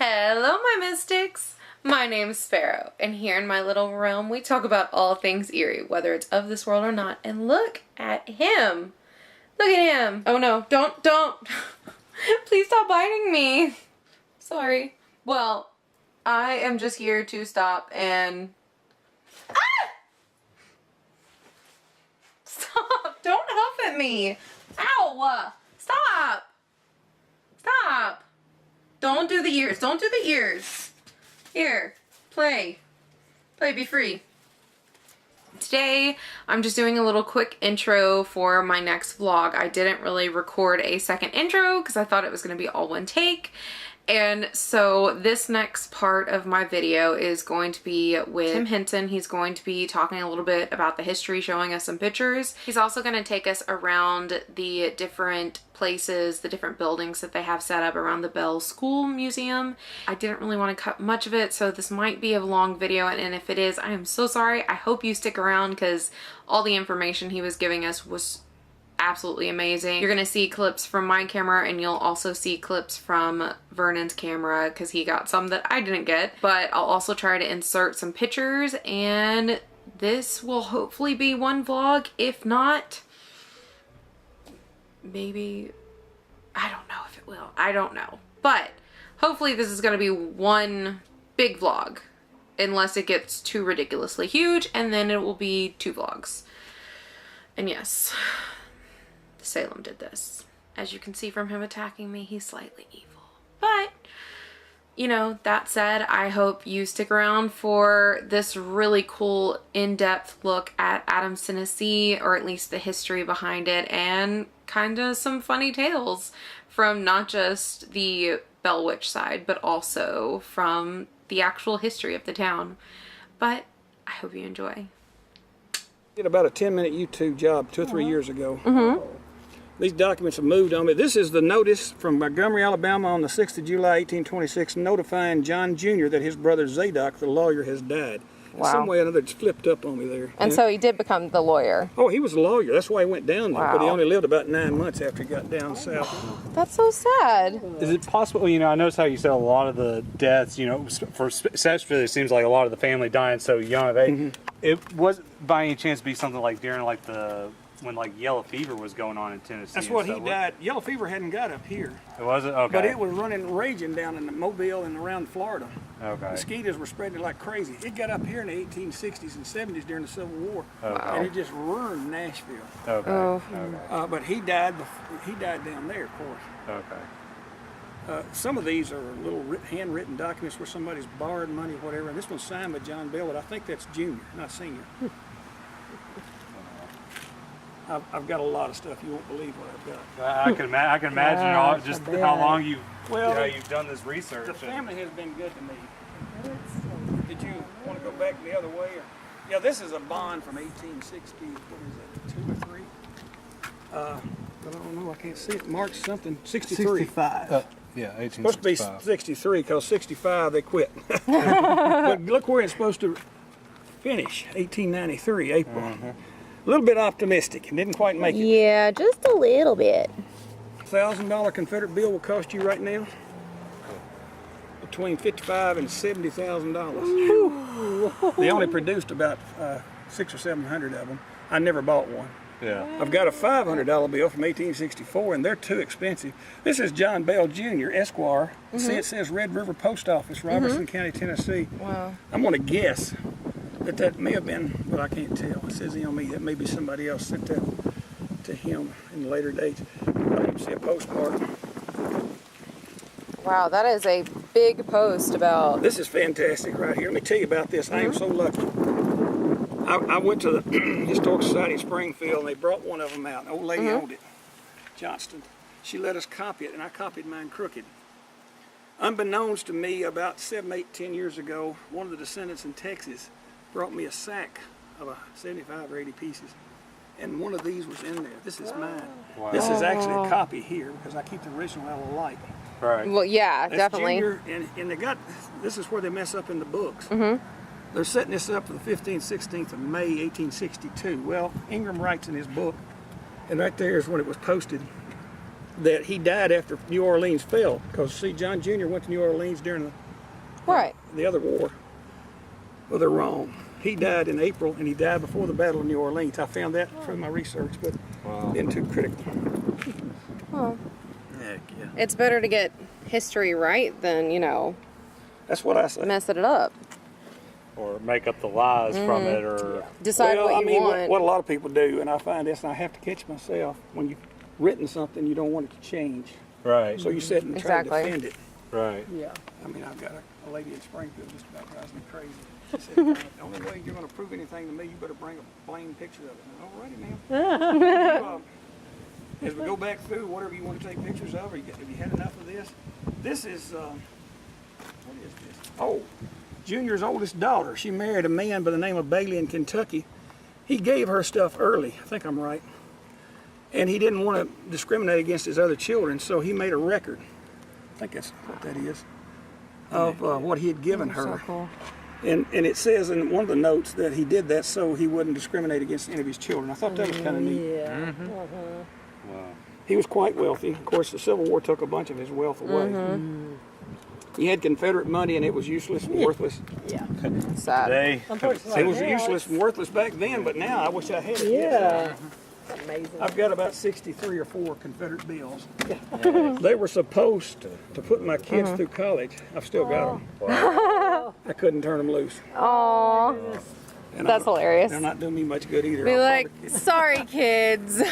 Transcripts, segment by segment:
Hello, my mystics! My name's Sparrow, and here in my little realm, we talk about all things eerie, whether it's of this world or not. And look at him! Look at him! Oh no, don't! Please stop biting me! Sorry. Well, I am just here to stop and... Ah! Stop! Don't huff at me! Ow! Stop! Stop! Don't do the ears. Don't do the ears. Here, play. Play, be free. Today, I'm just doing a little quick intro for my next vlog. I didn't really record a second intro because I thought it was going to be all one take. And so this next part of my video is going to be with Tim Henson. He's going to be talking a little bit about the history, showing us some pictures. He's also going to take us around the different places, the different buildings that they have set up around the Bell School Museum. I didn't really want to cut much of it, so this might be a long video, and if it is, I am so sorry. I hope you stick around because all the information he was giving us was absolutely amazing. You're gonna see clips from my camera, and you'll also see clips from Vernon's camera because he got some that I didn't get, but I'll also try to insert some pictures, and this will hopefully be one vlog. If not, maybe, I don't know if it will. I don't know, but hopefully this is gonna be one big vlog, unless it gets too ridiculously huge, and then it will be two vlogs. And yes, Salem did this. As you can see from him attacking me, he's slightly evil. But, you know, that said, I hope you stick around for this really cool in-depth look at Adams, Tennessee, or at least the history behind it, and kind of some funny tales from not just the Bell Witch side, but also from the actual history of the town. But I hope you enjoy. Did about a 10-minute YouTube job 2 or 3 years ago. These documents have moved on me. This is the notice from Montgomery, Alabama on the 6th of July, 1826, notifying John Jr. that his brother Zadok, the lawyer, has died. Wow. Some way or another, it's flipped up on me there. And so he did become the lawyer. Oh, he was a lawyer. That's why he went down there. But he Wow. only lived about 9 months after he got down south. That's so sad. Is it possible, you know, I noticed how you said a lot of the deaths, you know, for especially it seems like a lot of the family dying so young of age. It was by any chance be something like during like when like yellow fever was going on in Tennessee? That's what he died. Yellow fever hadn't got up here. It wasn't? Okay. But it was raging down in the Mobile and around Florida. Okay. Mosquitoes were spreading like crazy. It got up here in the 1860s and 70s during the Civil War. Okay. And it just ruined Nashville. Okay. Oh. Okay. But he died down there, of course. Okay. Some of these are little handwritten documents where somebody's borrowed money or whatever. And this one's signed by John Bell, but I think that's junior, not senior. I've got a lot of stuff. You won't believe what I've got. I can imagine just how long you've done this research. The family has been good to me. Did you want to go back the other way? Or? Yeah, this is a bond from 1860. What is it, 2 or 3? I don't know. I can't see it. March something. 63. 65. Yeah, 1865. Supposed to be 63 because 65 they quit. But look where it's supposed to finish. 1893, April. A little bit optimistic and didn't quite make it. Yeah, just a little bit. $1,000 Confederate bill will cost you right now between $55,000 and $70,000. They only produced about 600 or 700 of them. I never bought one. Yeah. I've got a $500 bill from 1864, and they're too expensive. This is John Bell Jr., Esquire. See, it says Red River Post Office, Robertson County, Tennessee. Wow. I'm going to guess that may have been, but I can't tell. It says on me that maybe somebody else sent that to him in later dates. I didn't see a postmark. Wow, that is a big post about... This is fantastic right here. Let me tell you about this. I am so lucky. I went to the Historic Society in Springfield, and they brought one of them out. An old lady owned it, Johnston. She let us copy it, and I copied mine crooked. Unbeknownst to me, about 7, 8, 10 years ago, one of the descendants in Texas brought me a sack of 75 or 80 pieces, and one of these was in there. This is mine. Wow. This is actually a copy here because I keep the original out of light. Right. Well, yeah, That's definitely. Junior, and they got, this is where they mess up in the books. They're setting this up for the 15th, 16th of May, 1862. Well, Ingram writes in his book, and right there is when it was posted. that he died after New Orleans fell. Because, see, John Jr. went to New Orleans during Right. the other war. Well, they're wrong. He died in April, and he died before the Battle of New Orleans. I found that from my research, but been too critical. Well, Heck yeah. it's better to get history right than, you know, That's what I say. messing it up. Or make up the lies from it, or Decide Well, what I you mean, want. what a lot of people do, and I find this, and I have to catch myself, when you've written something, you don't want it to change. right, So you sit and try Exactly. to defend it. right. Yeah. I mean, I've got a lady in Springfield just about drives me crazy. She said, the only way you're going to prove anything to me, you better bring a plain picture of it. Alrighty, ma'am. As we go back through, whatever you want to take pictures of, or have you had enough of this? This is, what is this? Oh, Junior's oldest daughter. She married a man by the name of Bailey in Kentucky. He gave her stuff early, I think I'm right. And he didn't want to discriminate against his other children, so he made a record. I think that's what that is, of what he had given her. So cool. And it says in one of the notes that he did that so he wouldn't discriminate against any of his children. I thought that was kind of neat. Yeah. Wow. He was quite wealthy. Of course, the Civil War took a bunch of his wealth away. He had Confederate money, and it was useless and worthless. Yeah. Sad. Today, It was useless and worthless back then, but now I wish I had it. Yeah. Amazing. I've got about 63 or 4 Confederate bills. They were supposed to put my kids through college. I've still got them. I couldn't turn them loose. Aw, And that's hilarious. They're not doing me much good either. Be I'll like, probably- sorry, kids.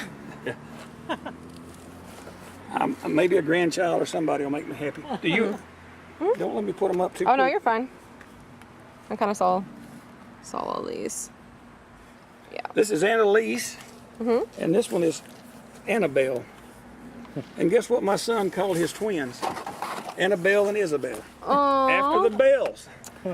maybe a grandchild or somebody will make me happy. Do you? Don't let me put them up too Oh no, quick. you're fine. I kind of saw all these. Yeah. This is Annalise, and this one is Annabelle. And guess what my son called his twins? Annabelle and Isabel. After the Bells.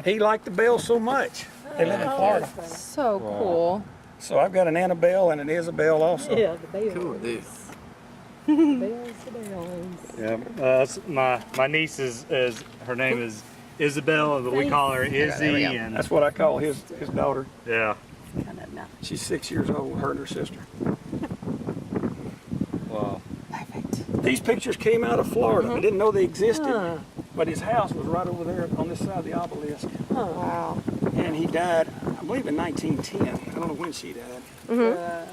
He liked the Bells so much. They live in Florida. So cool. So I've got an Annabelle and an Isabel also. Yeah, the bells. Cool, dude. Bells, the bells. yeah, that's my niece is her name is Isabel, but we call her Izzy, and That's what I call his daughter. yeah. Kind of not She's 6 years old, her and her sister. Wow. perfect. These pictures came out of Florida. I didn't know they existed, but his house was right over there on this side of the obelisk. Wow. And he died, I believe, in 1910. I don't know when she died.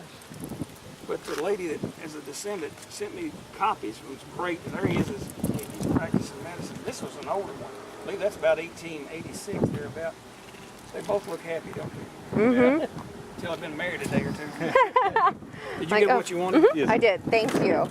But the lady that is a descendant sent me copies. It was great. There he is. He's practicing medicine. This was an older one. I believe that's about 1886. They're about. They both look happy, don't they? Until I've been married a day or two. Did you Like, get what you wanted? Yes. I did. Thank you.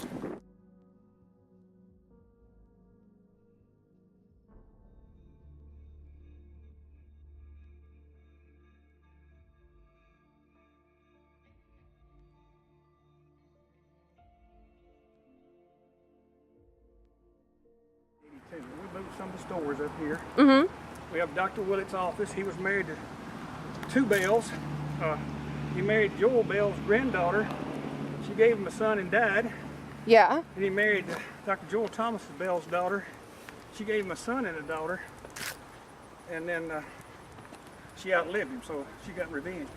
We moved some of the stores up here. We have Dr. Willits' office. He was married to 2 Bells. He married Joel Bell's granddaughter. She gave him a son and died. Yeah. And he married Dr. Joel Thomas Bell's daughter. She gave him a son and a daughter. And then she outlived him, so she got revenge.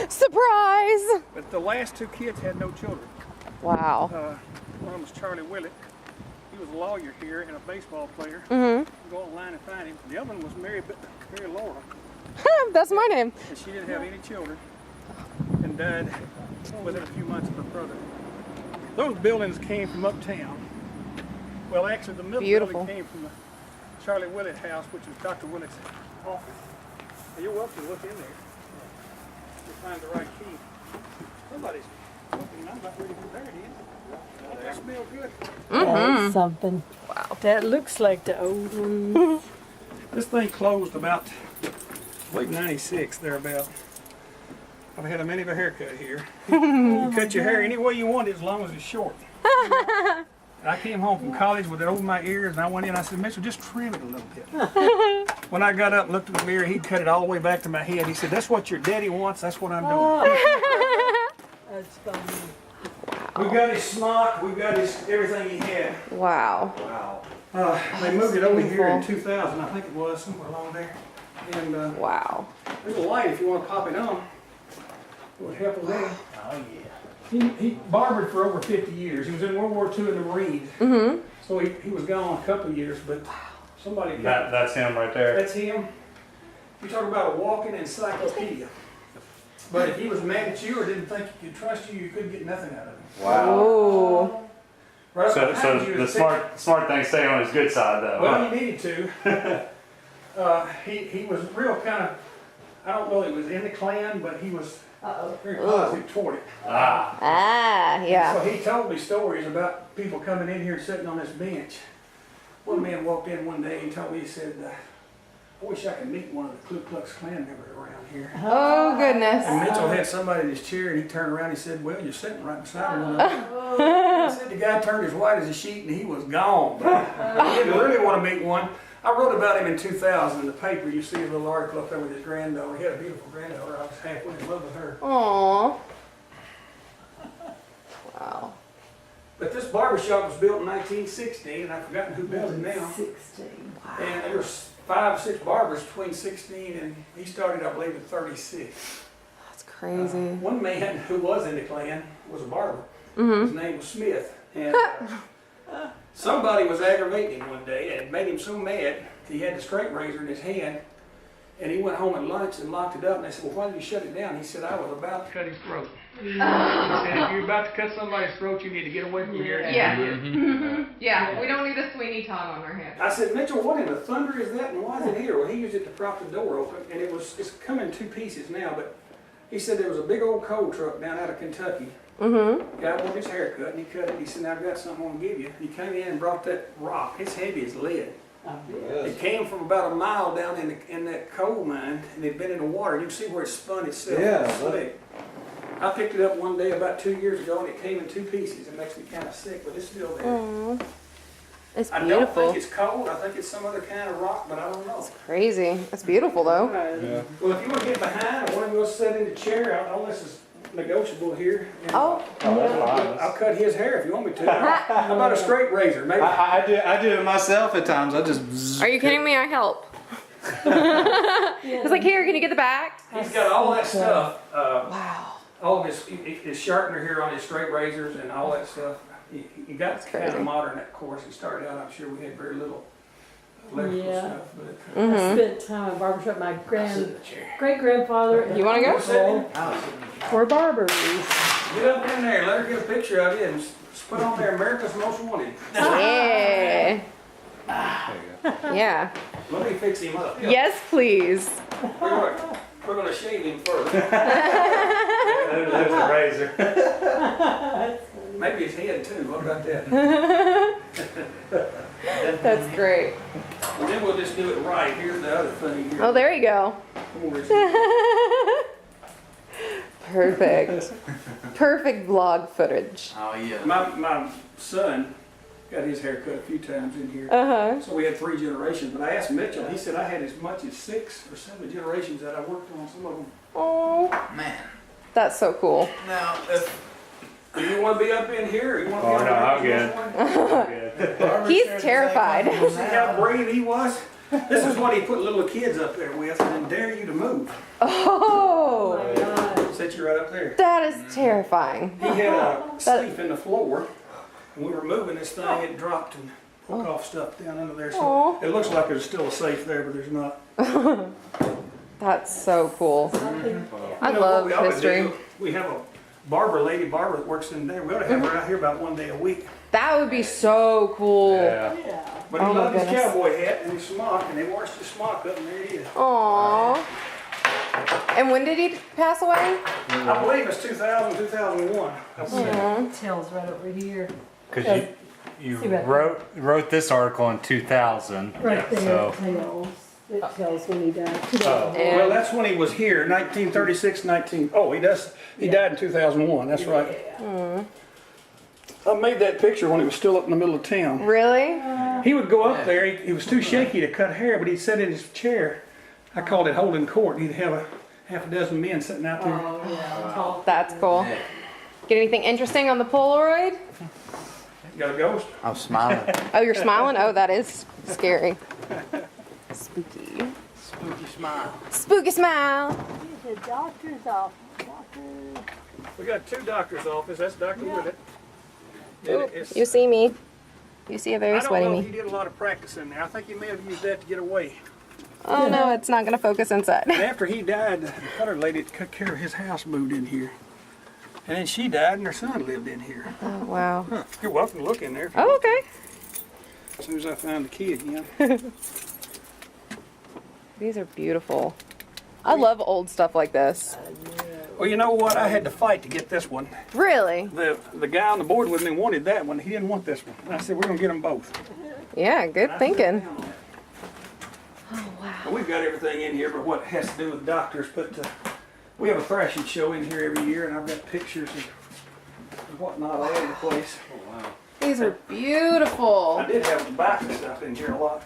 Surprise! But the last 2 kids had no children. Wow. One of them was Charlie Willett. He was a lawyer here and a baseball player. You go online and find him. The other one was Mary Laura, That's my name. and she didn't have any children and died within a few months of her brother. Those buildings came from uptown. Well, actually, the middle Beautiful. building came from the Charlie Willett house, which was Dr. Willett's office. And you're welcome to look in there. You'll find the right key. Somebody's looking. I'm about ready to go. There it is. Oh, that smells good. That's something. Wow. That looks like the old one. This thing closed about, I believe, 96, thereabout. I've had a many of a haircut here. You cut your hair any way you want as long as it's short. I came home from college with it over my ears, and I went in and I said, Mitchell, just trim it a little bit. When I got up and looked in the mirror, he'd cut it all the way back to my head. He said, that's what your daddy wants, that's what I'm doing. That's funny. We've got his smock, we've got his everything he had. Wow. Wow. They moved it over here in 2000, I think it was, somewhere along there. And Wow. there's a light if you want to pop it on. It would help with that. Oh, yeah. he barbered for over 50 years. He was in World War II in the Marines. Mm-hmm. So he was gone a couple of years, but somebody... That's him right there. That's him. You talk about a walking encyclopedia. But if he was mad at you or didn't think he could trust you, you couldn't get nothing out of him. Wow. Oh. Right up So behind you the is smart thing, stay on his good side though. Well, he needed to. He was real kind of, I don't know if he was in the Klan, but he was very positive toward it. Ah, yeah. So he told me stories about people coming in here and sitting on this bench. One man walked in one day and told me, he said, I wish I could meet one of the Ku Klux Klan members around here. Oh, And goodness. Mitchell had somebody in his chair and he turned around and he said, well, you're sitting right beside one of them. He said the guy turned as white as a sheet and he was gone. He didn't really want to meet one. I wrote about him in 2000 in the paper. You see a little article up there with his granddaughter. He had a beautiful granddaughter. I was halfway in love with her. Aw. Wow. But this barbershop was built in 1916 and I've forgotten who built it now. 16. And there was 5 or 6 barbers between 16 and he started, I believe, at 36. That's crazy. One man who was in the Klan was a barber. Mm-hmm. His name was Smith. And somebody was aggravating him one day and it made him so mad he had the straight razor in his hand and he went home at lunch and locked it up and they said, well, why did you shut it down? He said, I was about to cut his throat. He said, if you're about to cut somebody's throat, you need to get away from here. Yeah. Yeah, we don't need a Sweeney Todd on our hands. I said, Mitchell, what in the thunder is that and why is it here? Well, he used it to prop the door open and it's come in 2 pieces now, but he said there was a big old coal truck down out of Kentucky. Mm-hmm. Guy wanted his hair cut and he cut it. He said, now I've got something I want to give you. He came in and brought that rock. It's heavy as lead. It came from about a mile down in that coal mine and it'd been in the water. You can see where it spun itself. Yeah, It's slick. I picked it up one day about 2 years ago and it came in 2 pieces. It makes me kind of sick, but it's still there. Aw. It's I don't beautiful. think it's cold. I think it's some other kind of rock, but I don't know. Crazy. It's beautiful though. Yeah. Well, if you want to get behind, I want to go sit in the chair. All this is negotiable here. And Oh. I'll cut his hair if you want me to. How about a straight razor? Maybe. I do it myself at times. I just. Are you kidding me? I help. It's like, here, can you get the back? He's got all that stuff. Wow. All of his sharpener here on his straight razors and all that stuff. He got That's kind crazy. of modern, of course. He started out, I'm sure we had very little electrical Yeah. stuff. But I spent time at barbershop. My sit in the chair. great-grandfather You wanna go? for barbers. Get up in there, let her get a picture of you and put on there America's Most Wanted. Yeah. Yeah. Let me fix him up. Yes, please. We're gonna shave him first. There's the razor. Maybe his head too. What about that? That's great. And then we'll just do it right. Here's the other thing here. Oh, there you go. Perfect. Perfect vlog footage. Oh yeah. My son got his hair cut a few times in here. Uh-huh. So we had 3 generations. But I asked Mitchell, he said I had as much as 6 or 7 generations that I worked on some of them. Oh, Man. that's so cool. Now, if Do you want to be up in here or you want to be Oh, on no, I'm good. He's terrified. See how brave he was? This is what he put little kids up there with and dare you to move. Oh, My God. Set you right up there. that is terrifying. He had a safe in the floor, and we were moving this thing, it dropped and broke off stuff down under there. So Aw. it looks like there's still a safe there, but there's not. That's so cool. I You know love what we ought to history. do? We have a lady barber that works in there. We ought to have her out here about 1 day a week. That would be so cool. Yeah. Yeah. But he Oh, my loved his goodness. cowboy hat and his smock, and they washed his smock up, and there he is. Aww. And when did he pass away? I believe it's 2000, 2001. Tails right over here. Because you See that? wrote this article in 2000. Right there, So tails. It tells when he died. Oh. Well, that's when he was here, 1936, Oh, he died in 2001, that's right. I made that picture when he was still up in the middle of town. Really? He would go up there, he was too shaky to cut hair, but he'd sit in his chair. I called it holding court. He'd have a half a dozen men sitting out there. Oh, yeah. Tall. That's cool. Get anything interesting on the Polaroid? Got a ghost? I'm smiling. Oh, you're smiling? Oh, that is scary. Spooky. Spooky smile. Spooky smile. The doctor's office. We got 2 doctor's offices. That's Dr. Willits. Then it's- You see me. You see a very sweaty I don't know if me. he did a lot of practice in there. I think he may have used that to get away. Oh no, it's not gonna focus inside. And after he died, the colored lady that took care of his house moved in here. And then she died and her son lived in here. Oh wow. Huh. You're welcome to look in there. If you Oh want to. okay. As soon as I find the key again. These are beautiful. I love old stuff like this. Well, you know what? I had to fight to get this one. Really? The guy on the board with me wanted that one. He didn't want this one. And I said, we're going to get them both. Yeah, good thinking. Oh, wow. Well, we've got everything in here but what has to do with doctors. But we have a thrashing show in here every year, and I've got pictures and whatnot all over the place. Oh, wow. These are beautiful. I did have tobacco stuff in here a lot.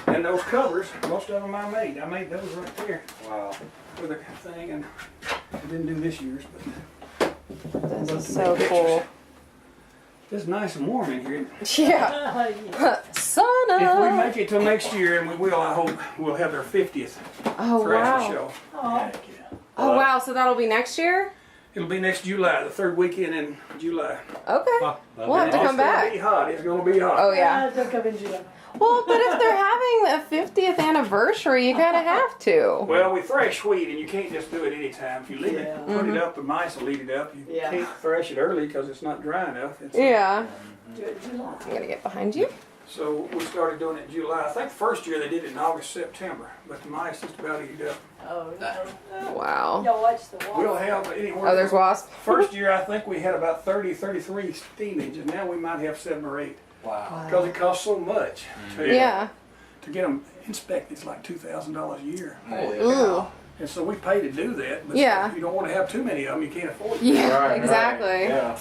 And those covers, most of them I made. I made those right there. Wow. With a thing, and I didn't do this year's, but This is so cool. it's nice and warm in here. Yeah. Son If we of. make it till next year, and we will, I hope we'll have their 50th Oh thrashing wow. show. Oh. Oh wow. So that'll be next year. It'll be next July, the 3rd weekend in July. Okay. We'll have to And come it's gonna back. be hot. It's gonna be hot. Oh yeah. Don't come in July. Well, but if they're having a 50th anniversary, you kind of have to. Well, we thrash wheat, and you can't just do it anytime. If you leave it, put it up, the mice will eat it up. You Yeah. can't thrash it early because it's not dry enough. It's, Yeah. Do it July. I'm gonna get behind you. So we started doing it in July. I think the first year they did it in August, September, but the mice just about eat it up. Oh, no. Wow. Y'all watch the We'll water. have anywhere. Oh, there's wasp. First year I think we had about 30, 33 steam engines. Now we might have 7 or 8 Wow. because it costs so much Yeah. to get them inspected. It's like $2,000 a year. Ooh. And so we pay to do that, but Yeah. you don't want to have too many of them. You can't afford it. Yeah. Right, Exactly. Yeah.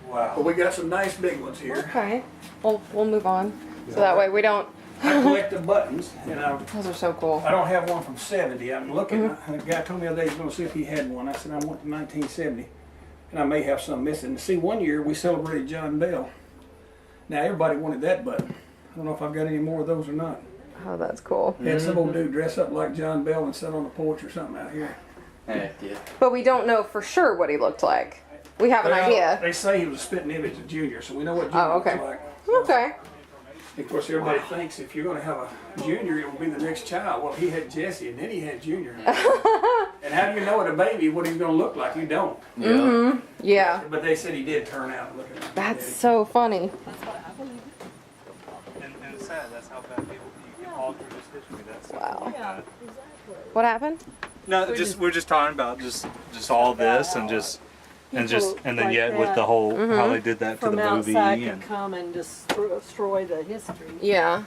Wow. But we got some nice big ones here. Okay. We'll move on. So that way we don't. I collect the buttons, and Those are so cool. I don't have one from 70. I'm looking. Mm-hmm. And the guy told me the other day he was going to see if he had one. I said, I want the 1970. And I may have some missing. See, one year we celebrated John Bell. Now, everybody wanted that button. I don't know if I've got any more of those or not. Oh, that's cool. Had some old dude dress up like John Bell and sit on the porch or something out here. Heck yeah. But we don't know for sure what he looked like. We have an Well, idea. They say he was a spitting image of Junior, so we know what Junior Oh, okay. looks like. Okay. Of course, everybody thinks if you're going to have a Junior, it will be the next child. Well, he had Jesse, and then he had Junior. And how do you know at a baby what he's going to look like? You don't. Mm-hmm. Yeah. But they said he did turn out looking like That's his daddy. so funny. And it's sad. That's how bad people you can alter this history. That's Wow. Yeah, What happened? No, we're just talking about just all this and then yet with the whole how they did that to from the movie outside can and come and destroy the history. Yeah.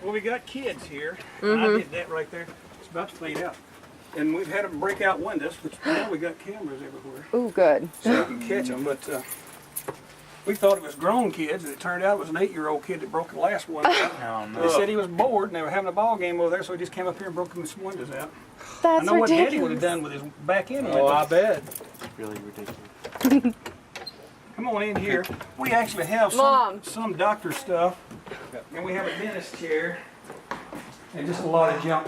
Well, we got kids here, and I did that right there. It's about to fade out. And we've had them break out windows, which now we got cameras everywhere, Ooh, good. so we can catch them. But we thought it was grown kids, and it turned out it was an 8-year-old kid that broke the last one out. oh They no. said he was bored, and they were having a ball game over there, so he just came up here and broke them windows out. That's I know what Daddy would ridiculous. have done with his back end Oh, I windows. bet. Really ridiculous. Come on in here. We actually have Mom. some doctor stuff, and we have a dentist chair, and just a lot of junk.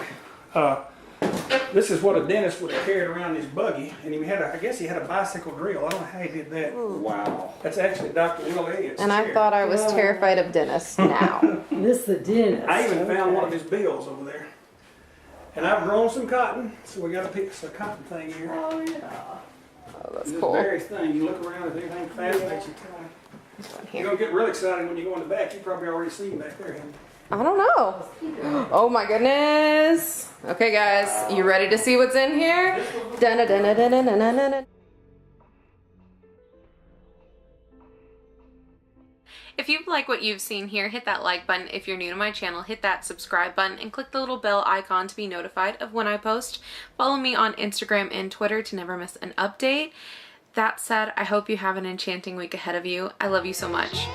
This is what a dentist would have carried around in his buggy, and he had I guess he had a bicycle drill. I don't know how he did that. Wow. That's actually Dr. Will Elliott's And I chair. thought I was terrified of dentists now. This the dentist. I even found one of his bills over there. And I've grown some cotton, so we got a piece of cotton thing here. Oh, yeah. Oh, that's This cool. various thing, you look around, if anything fascinates you, tell me. This one You're here. gonna get real excited when you go in the back. You probably already seen back there, haven't you? I don't know. Oh my goodness. Okay, guys, you ready to see what's in here? Dun dun dun dun dun dun dun dun. If you like what you've seen here, hit that like button. If you're new to my channel, hit that subscribe button and click the little bell icon to be notified of when I post. Follow me on Instagram and Twitter to never miss an update. That said, I hope you have an enchanting week ahead of you. I love you so much.